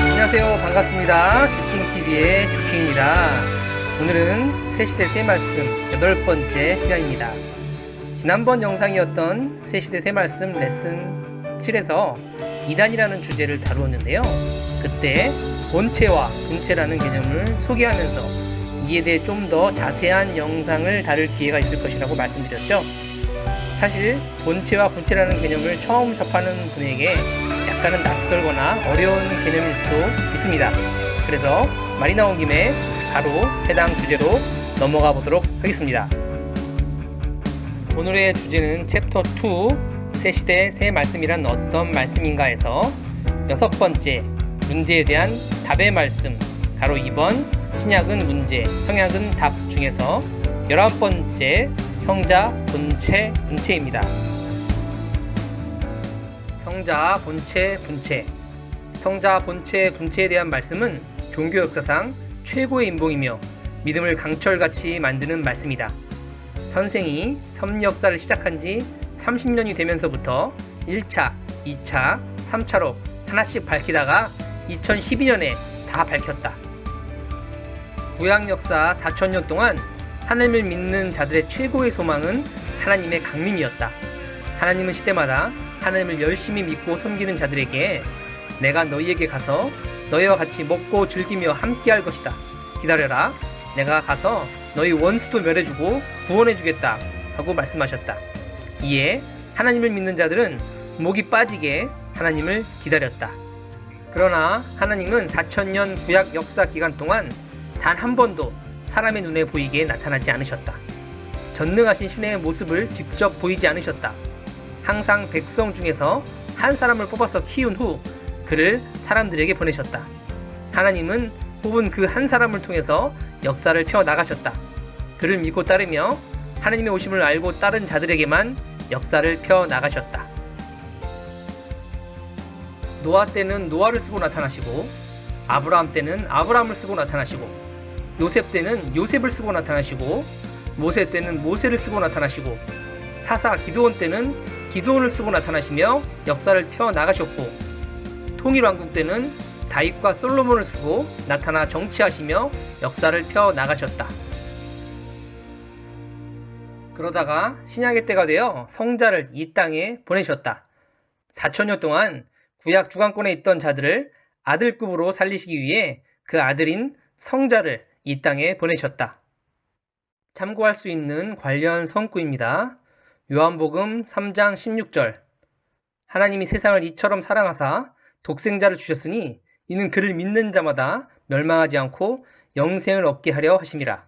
안녕하세요. 반갑습니다. 주킹TV의 주킹입니다. 오늘은 새시대 새말씀 8번째 시간입니다. 지난번 영상이었던 새시대 새말씀 레슨 7에서 이단이라는 주제를 다루었는데요. 그때 본체와 분체라는 개념을 소개하면서 이에 대해 좀 더 자세한 영상을 다룰 기회가 있을 것이라고 말씀드렸죠. 사실 본체와 분체라는 개념을 처음 접하는 분에게 약간은 낯설거나 어려운 개념일 수도 있습니다. 그래서 말이 나온 김에 바로 해당 주제로 넘어가 보도록 하겠습니다. 오늘의 주제는 챕터 2 새시대 새말씀이란 어떤 말씀인가 해서 6번째 문제에 대한 답의 말씀 가로 2번 신약은 문제 성약은 답 중에서 11번째 성자 본체 분체입니다. 성자 본체 분체 성자 본체 분체에 대한 말씀은 종교 역사상 최고의 인봉이며 믿음을 강철같이 만드는 말씀이다. 선생이 섭리역사를 시작한 지 30년이 되면서부터 1차, 2차, 3차로 하나씩 밝히다가 2012년에 다 밝혔다. 구약 역사 4,000년 동안 하나님을 믿는 자들의 최고의 소망은 하나님의 강림이었다. 하나님은 시대마다 하나님을 열심히 믿고 섬기는 자들에게 내가 너희에게 가서 너희와 같이 먹고 즐기며 함께할 것이다. 기다려라. 내가 가서 너희 원수도 멸해주고 구원해주겠다 하고 말씀하셨다. 이에 하나님을 믿는 자들은 목이 빠지게 하나님을 기다렸다. 그러나 하나님은 4,000년 구약 역사 기간 동안 단 한 번도 사람의 눈에 보이게 나타나지 않으셨다. 전능하신 신의 모습을 직접 보이지 않으셨다. 항상 백성 중에서 한 사람을 뽑아서 키운 후 그를 사람들에게 보내셨다. 하나님은 뽑은 그 한 사람을 통해서 역사를 펴나가셨다. 그를 믿고 따르며 하나님의 오심을 알고 따른 자들에게만 역사를 펴나가셨다. 노아 때는 노아를 쓰고 나타나시고 아브라함 때는 아브라함을 쓰고 나타나시고 요셉 때는 요셉을 쓰고 나타나시고 모세 때는 모세를 쓰고 나타나시고 사사 기드온 때는 기드온을 쓰고 나타나시며 역사를 펴나가셨고 통일왕국 때는 다윗과 솔로몬을 쓰고 나타나 정치하시며 역사를 펴나가셨다. 그러다가 신약의 때가 되어 성자를 이 땅에 보내셨다. 4,000년 동안 구약 주관권에 있던 자들을 아들급으로 살리시기 위해 그 아들인 성자를 이 땅에 보내셨다. 참고할 수 있는 관련 성구입니다. 요한복음 3장 16절 하나님이 세상을 이처럼 사랑하사 독생자를 주셨으니 이는 그를 믿는 자마다 멸망하지 않고 영생을 얻게 하려 하심이라.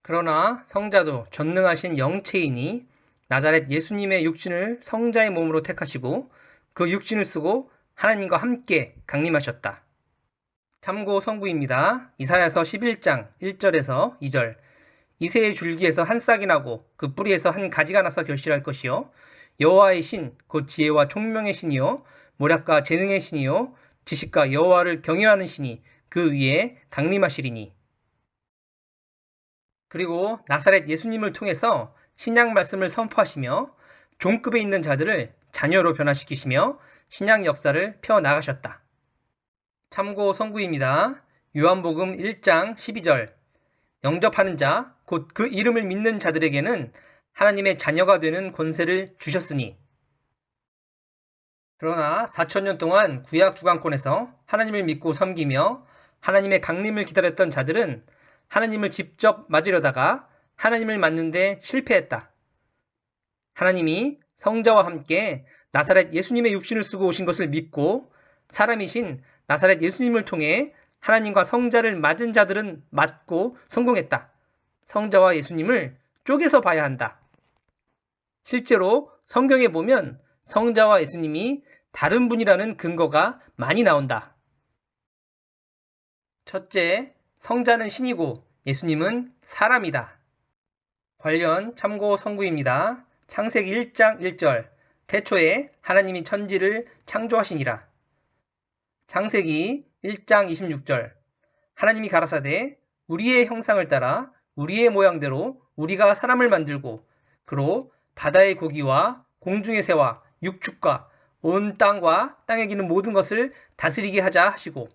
그러나 성자도 전능하신 영체이니 나자렛 예수님의 육신을 성자의 몸으로 택하시고 그 육신을 쓰고 하나님과 함께 강림하셨다. 참고 성구입니다. 이사야서 11장 1절에서 2절 이새의 줄기에서 한 싹이 나고 그 뿌리에서 한 가지가 나서 결실할 것이요 여호와의 신 곧 지혜와 총명의 신이요 모략과 재능의 신이요 지식과 여호와를 경외하는 신이 그 위에 강림하시리니. 그리고 나사렛 예수님을 통해서 신약 말씀을 선포하시며 종급에 있는 자들을 자녀로 변화시키시며 신약 역사를 펴나가셨다. 참고 성구입니다. 요한복음 1장 12절 영접하는 자 곧 그 이름을 믿는 자들에게는 하나님의 자녀가 되는 권세를 주셨으니. 그러나 4,000년 동안 구약 주관권에서 하나님을 믿고 섬기며 하나님의 강림을 기다렸던 자들은 하나님을 직접 맞으려다가 하나님을 맞는데 실패했다. 하나님이 성자와 함께 나사렛 예수님의 육신을 쓰고 오신 것을 믿고 사람이신 나사렛 예수님을 통해 하나님과 성자를 맞은 자들은 맞고 성공했다. 성자와 예수님을 쪼개서 봐야 한다. 실제로 성경에 보면 성자와 예수님이 다른 분이라는 근거가 많이 나온다. 첫째, 성자는 신이고 예수님은 사람이다. 관련 참고 성구입니다. 창세기 1장 1절 태초에 하나님이 천지를 창조하시니라. 창세기 1장 26절 하나님이 가라사대 우리의 형상을 따라 우리의 모양대로 우리가 사람을 만들고 그로 바다의 고기와 공중의 새와 육축과 온 땅과 땅에 기는 모든 것을 다스리게 하자 하시고,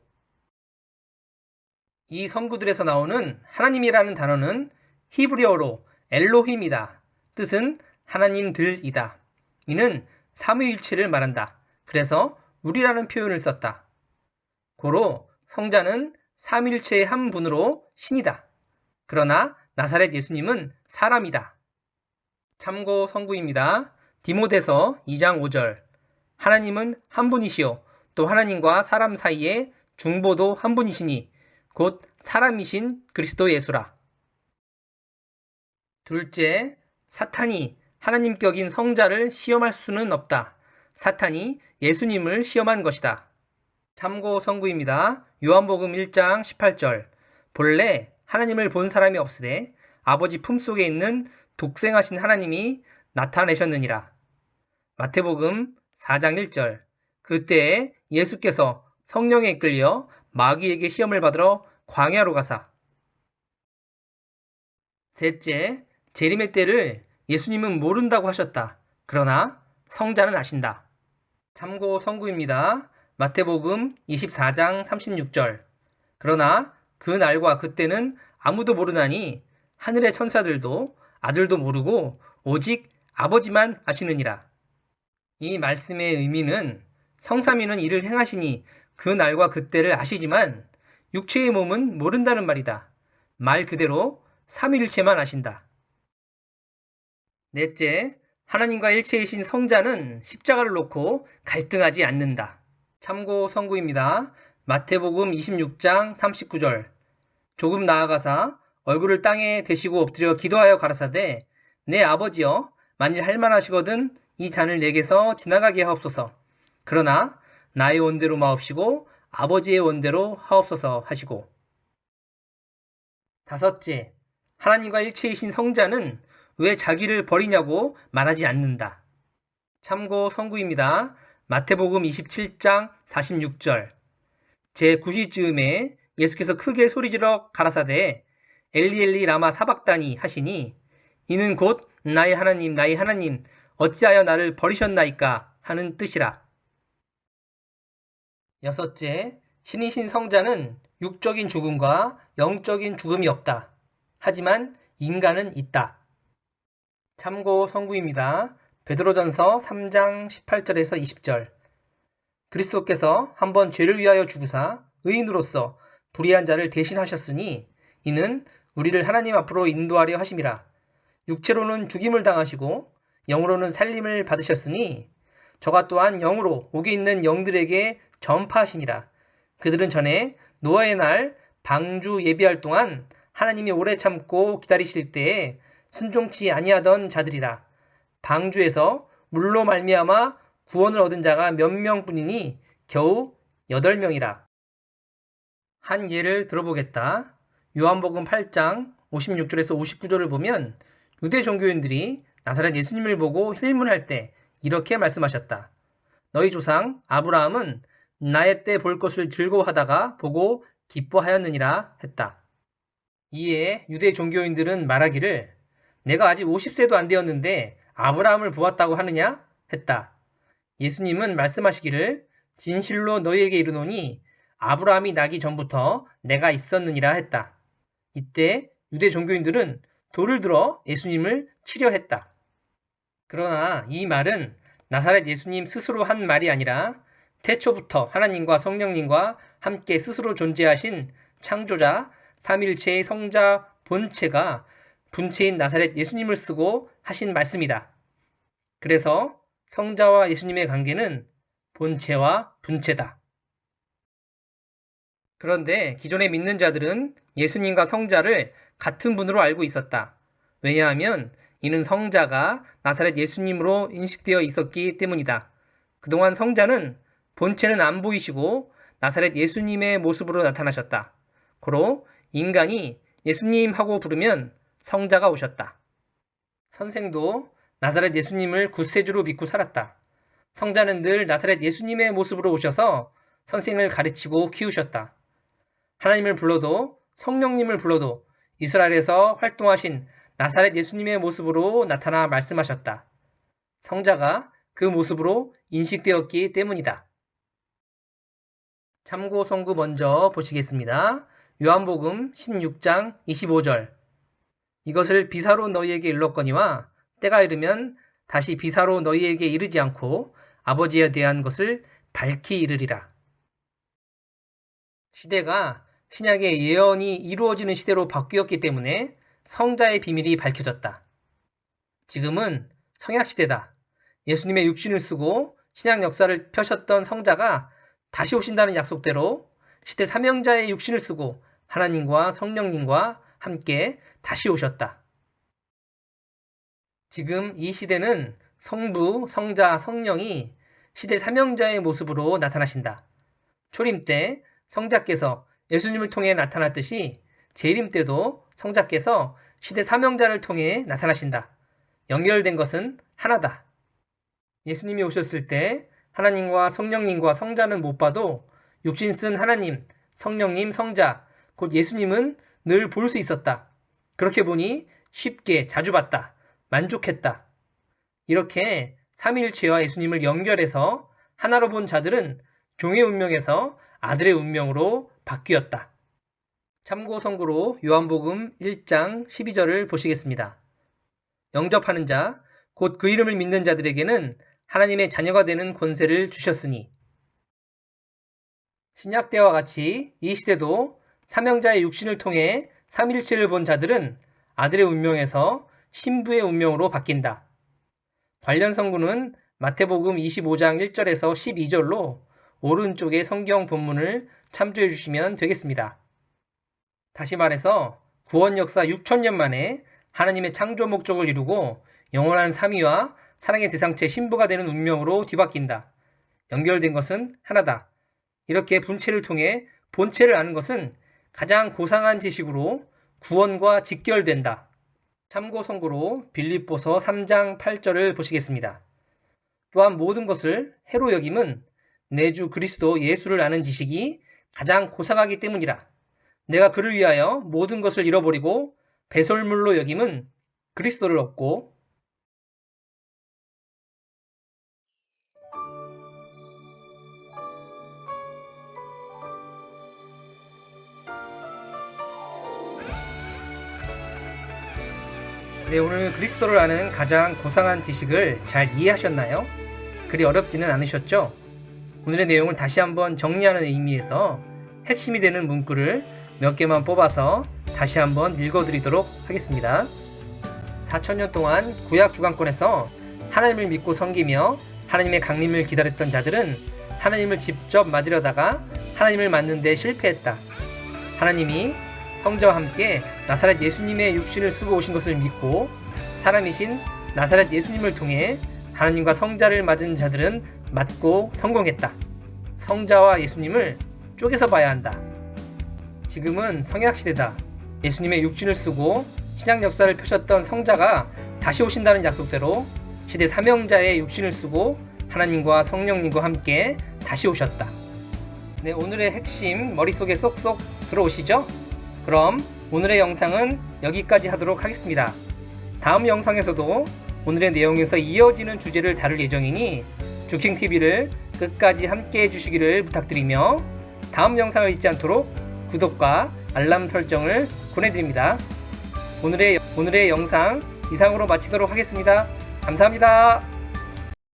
이 성구들에서 나오는 하나님이라는 단어는 히브리어로 엘로힘이다. 뜻은 하나님들이다. 이는 삼위일체를 말한다. 그래서 우리라는 표현을 썼다. 고로 성자는 삼위일체의 한 분으로 신이다. 그러나 나사렛 예수님은 사람이다. 참고 성구입니다. 디모데서 2장 5절. 하나님은 한 분이시요 또 하나님과 사람 사이에 중보도 한 분이시니 곧 사람이신 그리스도 예수라. 둘째, 사탄이 하나님격인 성자를 시험할 수는 없다. 사탄이 예수님을 시험한 것이다. 참고 성구입니다. 요한복음 1장 18절. 본래 하나님을 본 사람이 없으되 아버지 품속에 있는 독생하신 하나님이 나타내셨느니라. 마태복음 4장 1절. 그때에 예수께서 성령에 이끌려 마귀에게 시험을 받으러 광야로 가사. 셋째, 재림의 때를 예수님은 모른다고 하셨다. 그러나 성자는 아신다. 참고 성구입니다. 마태복음 24장 36절. 그러나 그 날과 그때는 아무도 모르나니 하늘의 천사들도 아들도 모르고 오직 아버지만 아시느니라. 이 말씀의 의미는 성삼위는 이를 행하시니 그 날과 그때를 아시지만 육체의 몸은 모른다는 말이다. 말 그대로 삼위일체만 아신다. 넷째, 하나님과 일체이신 성자는 십자가를 놓고 갈등하지 않는다. 참고 성구입니다. 마태복음 26장 39절. 조금 나아가사 얼굴을 땅에 대시고 엎드려 기도하여 가라사대 내 아버지여 만일 할만하시거든 이 잔을 내게서 지나가게 하옵소서. 그러나 나의 원대로 마옵시고 아버지의 원대로 하옵소서 하시고. 다섯째, 하나님과 일체이신 성자는 왜 자기를 버리냐고 말하지 않는다. 참고 성구입니다. 마태복음 27장 46절. 제9시쯤에 예수께서 크게 소리지러 가라사대 엘리 엘리 라마 사박다니 하시니 이는 곧 나의 하나님 나의 하나님 어찌하여 나를 버리셨나이까 하는 뜻이라. 여섯째, 신이신 성자는 육적인 죽음과 영적인 죽음이 없다. 하지만 인간은 있다. 참고 성구입니다. 베드로전서 3장 18절에서 20절. 그리스도께서 한번 죄를 위하여 죽으사 의인으로서 불의한 자를 대신하셨으니 이는 우리를 하나님 앞으로 인도하려 하심이라. 육체로는 죽임을 당하시고 영으로는 살림을 받으셨으니 저가 또한 영으로 옥에 있는 영들에게 전파하시니라. 그들은 전에 노아의 날 방주 예비할 동안 하나님이 오래 참고 기다리실 때에 순종치 아니하던 자들이라. 방주에서 물로 말미암아 구원을 얻은 자가 몇 명뿐이니 겨우 8명이라. 한 예를 들어보겠다. 요한복음 8장 56절에서 59절을 보면 유대 종교인들이 나사렛 예수님을 보고 힐문할 때 이렇게 말씀하셨다. 너희 조상 아브라함은 나의 때 볼 것을 즐거워하다가 보고 기뻐하였느니라 했다. 이에 유대 종교인들은 말하기를 내가 아직 50세도 안 되었는데 아브라함을 보았다고 하느냐? 했다. 예수님은 말씀하시기를 진실로 너희에게 이르노니 아브라함이 나기 전부터 내가 있었느니라 했다. 이때 유대 종교인들은 돌을 들어 예수님을 치려 했다. 그러나 이 말은 나사렛 예수님 스스로 한 말이 아니라 태초부터 하나님과 성령님과 함께 스스로 존재하신 창조자 삼일체의 성자 본체가 분체인 나사렛 예수님을 쓰고 하신 말씀이다. 그래서 성자와 예수님의 관계는 본체와 분체다. 그런데 기존에 믿는 자들은 예수님과 성자를 같은 분으로 알고 있었다. 왜냐하면 이는 성자가 나사렛 예수님으로 인식되어 있었기 때문이다. 그동안 성자는 본체는 안 보이시고 나사렛 예수님의 모습으로 나타나셨다. 고로 인간이 예수님하고 부르면 성자가 오셨다. 선생도 나사렛 예수님을 구세주로 믿고 살았다. 성자는 늘 나사렛 예수님의 모습으로 오셔서 선생을 가르치고 키우셨다. 하나님을 불러도 성령님을 불러도 이스라엘에서 활동하신 나사렛 예수님의 모습으로 나타나 말씀하셨다. 성자가 그 모습으로 인식되었기 때문이다. 참고 성구 먼저 보시겠습니다. 요한복음 16장 25절. 이것을 비사로 너희에게 일렀거니와 때가 이르면 다시 비사로 너희에게 이르지 않고 아버지에 대한 것을 밝히 이르리라. 시대가 신약의 예언이 이루어지는 시대로 바뀌었기 때문에 성자의 비밀이 밝혀졌다. 지금은 성약시대다. 예수님의 육신을 쓰고 신약 역사를 펴셨던 성자가 다시 오신다는 약속대로 시대 사명자의 육신을 쓰고 하나님과 성령님과 함께 다시 오셨다. 지금 이 시대는 성부, 성자, 성령이 시대 사명자의 모습으로 나타나신다. 초림 때 성자께서 예수님을 통해 나타났듯이 재림 때도 성자께서 시대 사명자를 통해 나타나신다. 연결된 것은 하나다. 예수님이 오셨을 때 하나님과 성령님과 성자는 못 봐도 육신 쓴 하나님, 성령님, 성자, 곧 예수님은 늘 볼 수 있었다. 그렇게 보니 쉽게 자주 봤다. 만족했다. 이렇게 삼위일체와 예수님을 연결해서 하나로 본 자들은 종의 운명에서 아들의 운명으로 바뀌었다. 참고 성구로 요한복음 1장 12절을 보시겠습니다. 영접하는 자, 곧 그 이름을 믿는 자들에게는 하나님의 자녀가 되는 권세를 주셨으니. 신약 때와 같이 이 시대도 사명자의 육신을 통해 삼위일체를 본 자들은 아들의 운명에서 신부의 운명으로 바뀐다. 관련 성구는 마태복음 25장 1절에서 12절로 오른쪽의 성경 본문을 참조해 주시면 되겠습니다. 다시 말해서 구원 역사 6,000년 만에 하나님의 창조 목적을 이루고 영원한 삼위와 사랑의 대상체 신부가 되는 운명으로 뒤바뀐다. 연결된 것은 하나다. 이렇게 분체를 통해 본체를 아는 것은 가장 고상한 지식으로 구원과 직결된다. 참고 성구로 빌립보서 3장 8절을 보시겠습니다. 또한 모든 것을 해로 여김은 내 주 그리스도 예수를 아는 지식이 가장 고상하기 때문이라. 내가 그를 위하여 모든 것을 잃어버리고 배설물로 여김은 그리스도를 얻고 네, 오늘 그리스도를 아는 가장 고상한 지식을 잘 이해하셨나요? 그리 어렵지는 않으셨죠? 오늘의 내용을 다시 한번 정리하는 의미에서 핵심이 되는 문구를 몇 개만 뽑아서 다시 한번 읽어드리도록 하겠습니다. 4,000년 동안 구약 주관권에서 하나님을 믿고 섬기며 하나님의 강림을 기다렸던 자들은 하나님을 직접 맞으려다가 하나님을 맞는 데 실패했다. 하나님이 성자와 함께 나사렛 예수님의 육신을 쓰고 오신 것을 믿고 사람이신 나사렛 예수님을 통해 하나님과 성자를 맞은 자들은 맞고 성공했다. 성자와 예수님을 쪼개서 봐야 한다. 지금은 성약시대다. 예수님의 육신을 쓰고 신약 역사를 펴셨던 성자가 다시 오신다는 약속대로 시대 사명자의 육신을 쓰고 하나님과 성령님과 함께 다시 오셨다. 네, 오늘의 핵심 머릿속에 쏙쏙 들어오시죠? 그럼 오늘의 영상은 여기까지 하도록 하겠습니다. 다음 영상에서도 오늘의 내용에서 이어지는 주제를 다룰 예정이니 주킹TV를 끝까지 함께 해주시기를 부탁드리며 다음 영상을 잊지 않도록 구독과 알람 설정을 권해드립니다. 오늘의 영상 이상으로 마치도록 하겠습니다. 감사합니다.